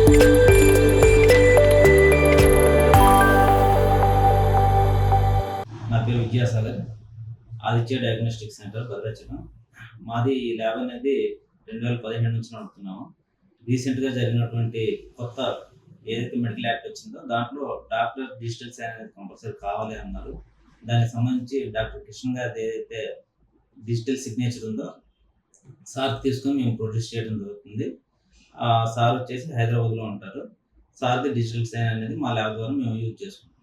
నా పేరు Vidyasagar, Aditya diagnostic centre Bhadrachalam. మాది ల్యాబ్ అనేది 2017 నుంచి నడుపుతున్నాము. రీసెంట్గా జరిగినటువంటి కొత్త ఏదైతే మెడికల్ యాక్ట్ వచ్చిందో దాంట్లో డాక్టర్ డిజిటల్ సైన్ అనేది కంపల్సరీ కావాలి అన్నారు. దానికి సంబంధించి డాక్టర్ కృష్ణ గారి ఏదైతే డిజిటల్ సిగ్నేచర్ ఉందో సార్ తీసుకొని మేము ప్రొడ్యూస్ చేయడం జరుగుతుంది. సార్ వచ్చేసి హైదరాబాద్లో ఉంటారు. సార్ది డిజిటల్ సైన్ అనేది మా ల్యాబ్ ద్వారా మేము యూజ్ చేసుకుంటాం.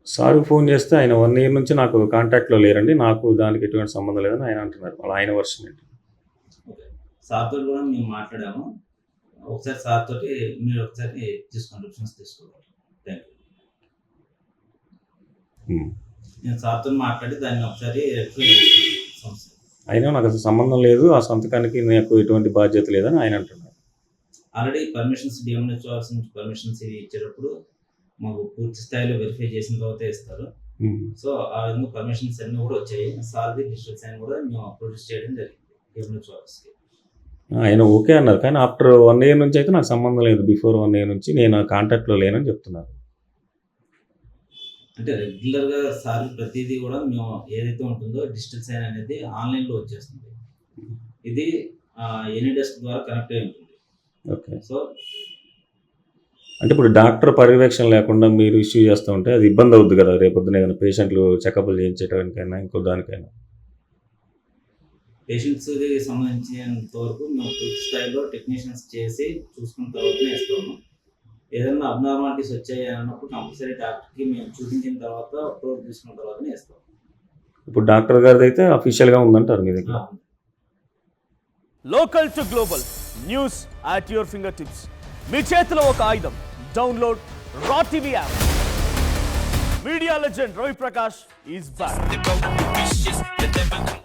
సార్కి ఫోన్ చేస్తే ఆయన 1 year నుంచి నాకు కాంటాక్ట్లో లేరండి, నాకు దానికి ఎటువంటి సంబంధం లేదని ఆయన అంటున్నారు. అలా ఆయన వర్షన్ ఏంటి? ఓకే, సార్తో కూడా మేము మాట్లాడాము. ఒకసారి సార్ తోటి మీరు ఒకసారి తీసుకోండి, రిఫరెన్స్ తీసుకోవాలి. Thank you. నేను సార్తో మాట్లాడి దాన్ని ఒకసారి సమస్య అయినా నాకు అసలు సంబంధం లేదు, ఆ సంతకానికి నాకు ఎటువంటి బాధ్యత లేదని ఆయన అంటున్నారు. ఆల్రెడీ పర్మిషన్స్ డిఎంహెచ్ఓ నుంచి పర్మిషన్స్ ఇవి ఇచ్చేటప్పుడు మాకు పూర్తి స్థాయిలో వెరిఫై చేసిన తర్వాత ఇస్తారు. సో ఆ విధంగా పర్మిషన్స్ అన్నీ కూడా వచ్చాయి. సార్ది డిజిటల్ సైన్ కూడా మేము ప్రొడ్యూస్ చేయడం జరిగింది డిఎంహెచ్ఓ ఆఫీస్కి. ఆయన ఓకే అన్నారు, కానీ ఆఫ్టర్ 1 year నుంచి అయితే నాకు సంబంధం లేదు. బిఫోర్ 1 year నుంచి నేను కాంటాక్ట్లో లేనని చెప్తున్నారు. అంటే రెగ్యులర్గా సార్ ప్రతిదీ కూడా మేము ఏదైతే ఉంటుందో డిజిటల్ సైన్ అనేది ఆన్లైన్లో వచ్చేస్తుంది. ఇది ఎనీ డెస్క్ ద్వారా కనెక్ట్ అయి ఉంటుంది. ఓకే, సో అంటే ఇప్పుడు డాక్టర్ పర్యవేక్షణ లేకుండా మీరు ఇష్యూ చేస్తూ ఉంటే అది ఇబ్బంది అవుద్ది కదా, రేపొద్దున ఏదైనా పేషెంట్లు చెకప్లు చేయించడానికైనా ఇంకో దానికైనా. పేషెంట్స్కి సంబంధించినంత వరకు మేము పూర్తి స్థాయిలో టెక్నీషియన్స్ చేసి చూసుకున్న తర్వాతనే ఇస్తాము. ఏదైనా అబ్నార్మాలిటీస్ వచ్చాయి అన్నప్పుడు కంపల్సరీ డాక్టర్కి మేము చూపించిన తర్వాత అప్రూవ్ తీసుకున్న తర్వాతనే ఇస్తాం. ఇప్పుడు డాక్టర్ గారిది అయితే అఫీషియల్గా ఉందంటారు మీ దగ్గర. Local to global news at your fingertips. మీ చేతిలో ఒక ఆయుధం. Download R TV app. Media legend Ravi Prakash is back.